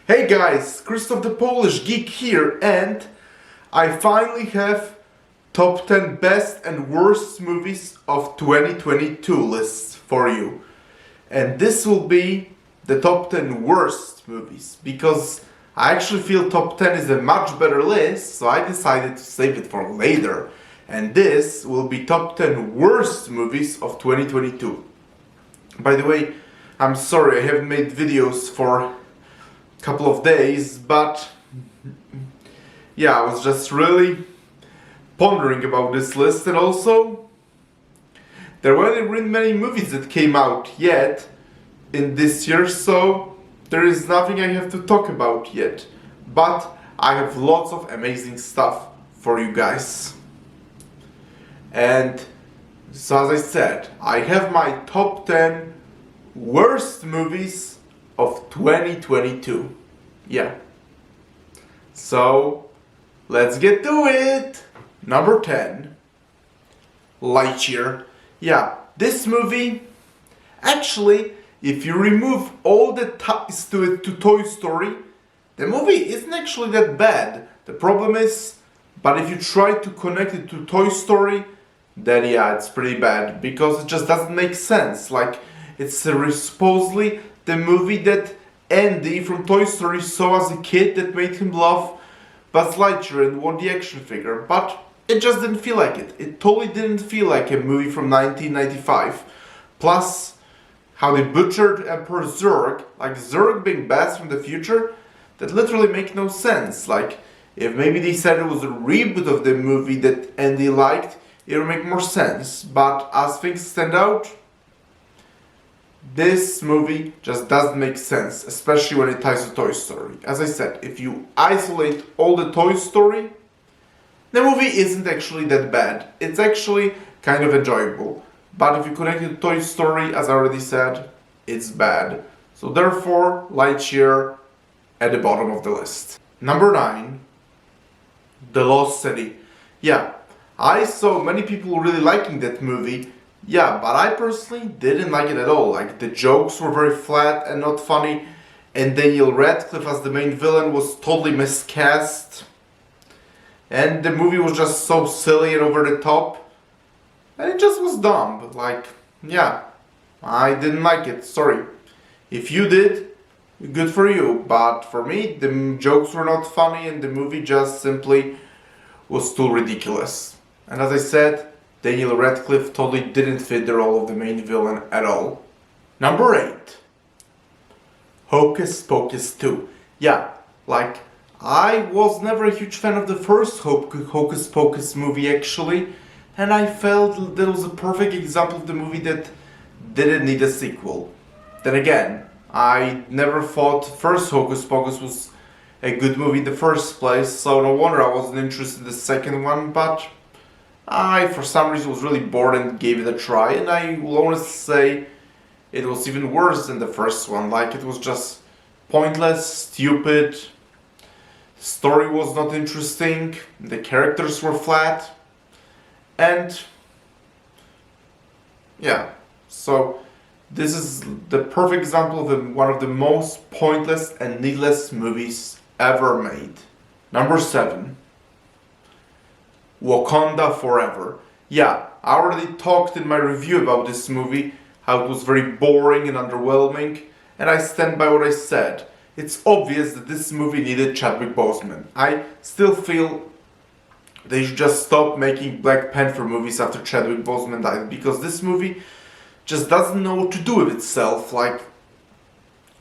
Hey guys, Christoph the Polish Geek here, and I finally have top 10 best and worst movies of 2022 lists for you. And this will be the top 10 worst movies, because I actually feel top 10 is a much better list, so I decided to save it for later. And this will be top 10 worst movies of 2022. By the way, I'm sorry I haven't made videos for couple of days, but yeah, I was just really pondering about this list, and also there weren't really many movies that came out yet in this year, so there is nothing I have to talk about yet, but I have lots of amazing stuff for you guys. And so as I said, I have my top 10 worst movies of 2022. Yeah. So, let's get to it! Number 10. Lightyear. Yeah, this movie, actually, if you remove all the ties to it to Toy Story, the movie isn't actually that bad. The problem is, but if you try to connect it to Toy Story, then yeah, it's pretty bad, because it just doesn't make sense. Like, it's supposedly the movie that Andy from Toy Story saw as a kid that made him love Buzz Lightyear and want the action figure, but it just didn't feel like it. It totally didn't feel like a movie from 1995. Plus, how they butchered Emperor Zurg, like Zurg being bad from the future, that literally make no sense. Like, if maybe they said it was a reboot of the movie that Andy liked, it would make more sense. But as things stand out, this movie just doesn't make sense, especially when it ties to Toy Story. As I said, if you isolate all the Toy Story, the movie isn't actually that bad. It's actually kind of enjoyable. But if you connect it to Toy Story, as I already said, it's bad. So therefore, Lightyear at the bottom of the list. Number 9. The Lost City. Yeah, I saw many people really liking that movie. Yeah, but I personally didn't like it at all. Like, the jokes were very flat and not funny, and Daniel Radcliffe as the main villain was totally miscast, and the movie was just so silly and over the top, and it just was dumb. Like, yeah, I didn't like it, sorry. If you did, good for you, but for me, the jokes were not funny, and the movie just simply was too ridiculous. And as I said, Daniel Radcliffe totally didn't fit the role of the main villain at all. Number 8. Hocus Pocus 2. Yeah, like, I was never a huge fan of the first Hocus Pocus movie actually, and I felt that was a perfect example of the movie that didn't need a sequel. Then again, I never thought first Hocus Pocus was a good movie in the first place, so no wonder I wasn't interested in the second one, but I, for some reason, was really bored and gave it a try, and I will honestly say it was even worse than the first one. Like, it was just pointless, stupid, the story was not interesting, the characters were flat, and yeah, so this is the perfect example of one of the most pointless and needless movies ever made. Number 7. Wakanda Forever. Yeah, I already talked in my review about this movie, how it was very boring and underwhelming, and I stand by what I said. It's obvious that this movie needed Chadwick Boseman. I still feel they should just stop making Black Panther movies after Chadwick Boseman died, because this movie just doesn't know what to do with itself. Like,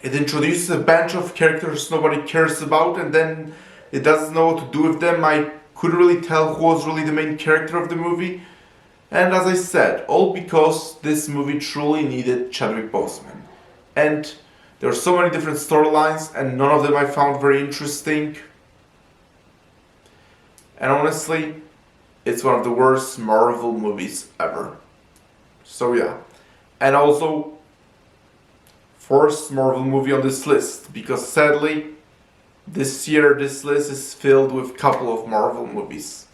it introduces a bunch of characters nobody cares about, and then it doesn't know what to do with them. I couldn't really tell who was really the main character of the movie. And as I said, all because this movie truly needed Chadwick Boseman. And there are so many different storylines, and none of them I found very interesting. And honestly, it's one of the worst Marvel movies ever. So yeah. And also, first Marvel movie on this list, because sadly, this year, this list is filled with a couple of Marvel movies,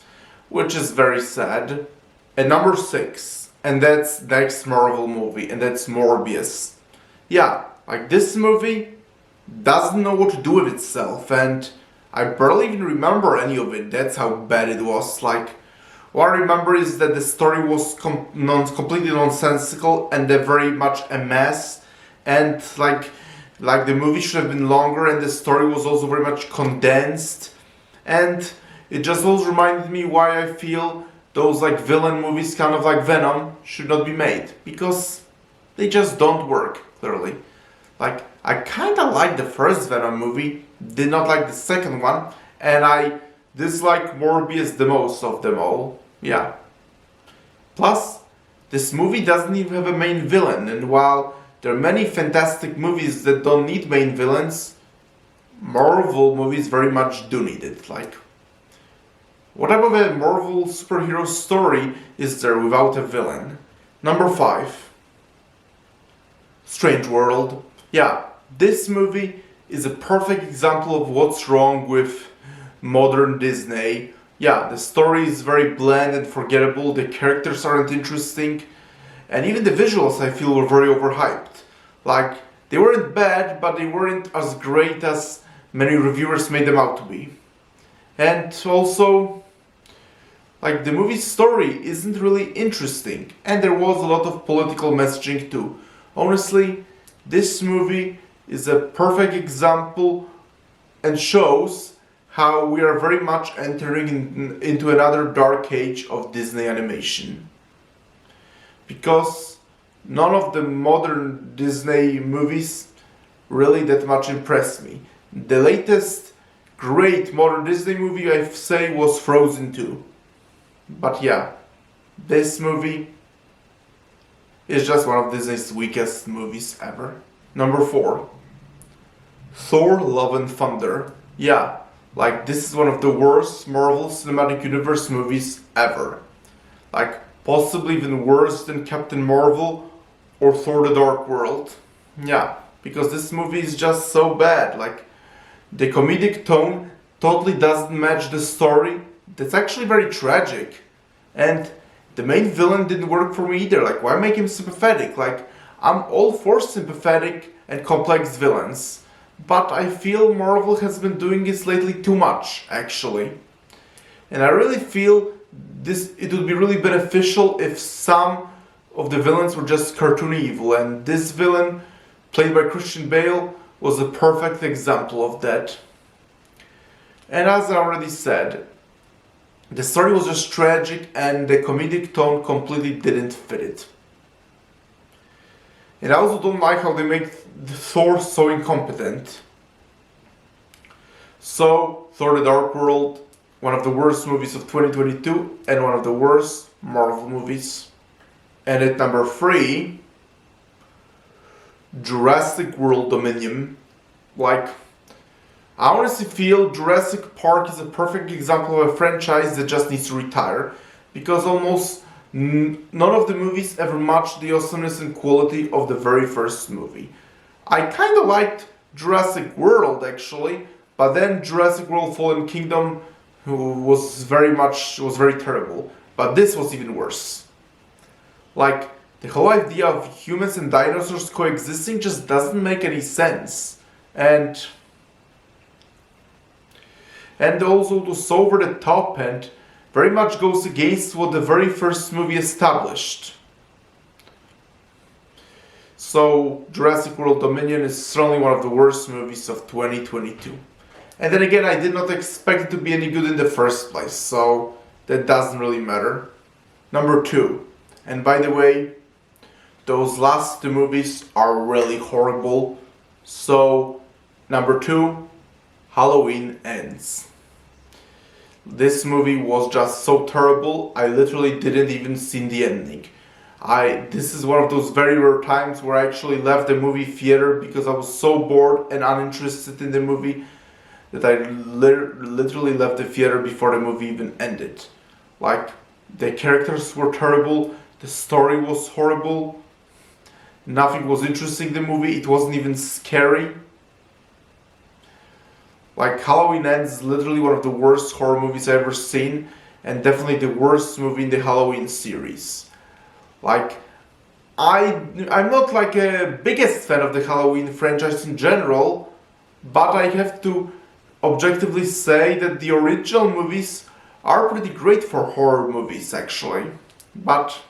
which is very sad. And number 6, and that's next Marvel movie, and that's Morbius. Yeah, like this movie doesn't know what to do with itself, and I barely even remember any of it. That's how bad it was. Like, what I remember is that the story was completely nonsensical and very much a mess, and like the movie should have been longer, and the story was also very much condensed, and it just also reminded me why I feel those like villain movies, kind of like Venom, should not be made, because they just don't work, clearly. Like, I kinda like the first Venom movie, did not like the second one, and I dislike Morbius the most of them all. Yeah. Plus, this movie doesn't even have a main villain, and while there are many fantastic movies that don't need main villains, Marvel movies very much do need it. Like, what type of a Marvel superhero story is there without a villain? Number 5. Strange World. Yeah, this movie is a perfect example of what's wrong with modern Disney. Yeah, the story is very bland and forgettable, the characters aren't interesting, and even the visuals I feel were very overhyped. Like, they weren't bad, but they weren't as great as many reviewers made them out to be. And also, like, the movie's story isn't really interesting, and there was a lot of political messaging too. Honestly, this movie is a perfect example and shows how we are very much entering into another dark age of Disney animation. Because none of the modern Disney movies really that much impressed me. The latest great modern Disney movie I say was Frozen 2. But yeah, this movie is just one of Disney's weakest movies ever. Number 4. Thor Love and Thunder. Yeah, like this is one of the worst Marvel Cinematic Universe movies ever. Like, possibly even worse than Captain Marvel or Thor the Dark World. Yeah, because this movie is just so bad. Like, the comedic tone totally doesn't match the story. That's actually very tragic. And the main villain didn't work for me either. Like, why make him sympathetic? Like, I'm all for sympathetic and complex villains. But I feel Marvel has been doing this lately too much, actually. And I really feel it would be really beneficial if some of the villains were just cartoony evil. And this villain, played by Christian Bale, was a perfect example of that. And as I already said, the story was just tragic and the comedic tone completely didn't fit it. And I also don't like how they make Thor so incompetent. So, Thor the Dark World, one of the worst movies of 2022 and one of the worst Marvel movies. And at number 3, Jurassic World Dominion. Like, I honestly feel Jurassic Park is a perfect example of a franchise that just needs to retire, because almost none of the movies ever matched the awesomeness and quality of the very first movie. I kind of liked Jurassic World actually, but then Jurassic World Fallen Kingdom was very terrible. But this was even worse. Like, the whole idea of humans and dinosaurs coexisting just doesn't make any sense. And also it was so over the top and very much goes against what the very first movie established. So, Jurassic World Dominion is certainly one of the worst movies of 2022. And then again, I did not expect it to be any good in the first place, so that doesn't really matter. Number 2. And by the way, those last 2 movies are really horrible. So, number 2, Halloween Ends. This movie was just so terrible, I literally didn't even see the ending. This is one of those very rare times where I actually left the movie theater because I was so bored and uninterested in the movie that I literally left the theater before the movie even ended. Like, the characters were terrible, the story was horrible, nothing was interesting in the movie, it wasn't even scary. Like, Halloween Ends is literally one of the worst horror movies I've ever seen, and definitely the worst movie in the Halloween series. Like, I'm not like a biggest fan of the Halloween franchise in general, but I have to objectively say that the original movies are pretty great for horror movies actually. But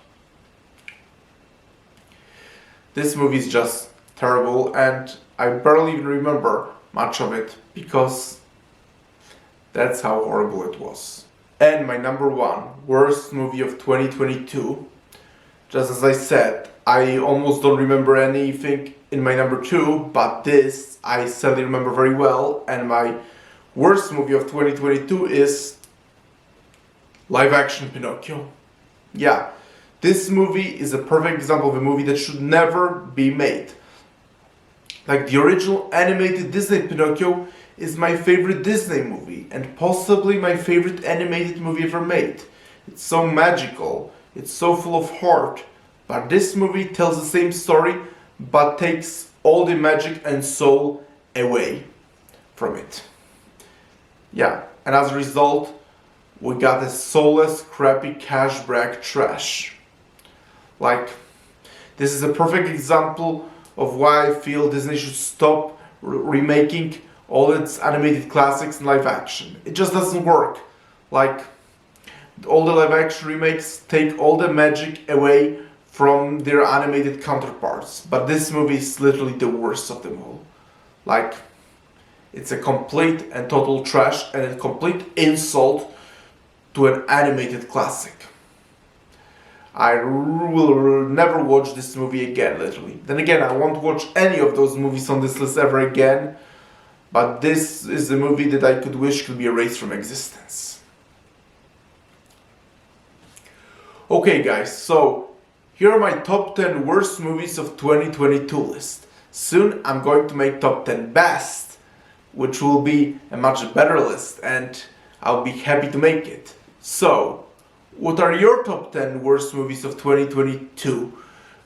this movie is just terrible and I barely even remember much of it because that's how horrible it was. And my number one worst movie of 2022, just as I said, I almost don't remember anything in my number two, but this I sadly remember very well, and my worst movie of 2022 is live action Pinocchio. Yeah, this movie is a perfect example of a movie that should never be made. Like the original animated Disney Pinocchio is my favorite Disney movie and possibly my favorite animated movie ever made. It's so magical, it's so full of heart, but this movie tells the same story but takes all the magic and soul away from it. Yeah, and as a result, we got a soulless, crappy cash brag trash. Like, this is a perfect example of why I feel Disney should stop remaking all its animated classics in live action. It just doesn't work. Like, all the live action remakes take all the magic away from their animated counterparts. But this movie is literally the worst of them all. Like, it's a complete and total trash and a complete insult to an animated classic. I will never watch this movie again, literally. Then again, I won't watch any of those movies on this list ever again. But this is a movie that I could wish could be erased from existence. Okay guys, so here are my top 10 worst movies of 2022 list. Soon I'm going to make top 10 best, which will be a much better list and I'll be happy to make it. So, what are your top 10 worst movies of 2022?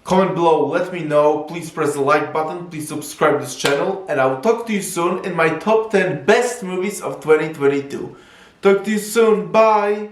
Comment below, let me know, please press the like button, please subscribe to this channel, and I will talk to you soon in my top 10 best movies of 2022. Talk to you soon, bye!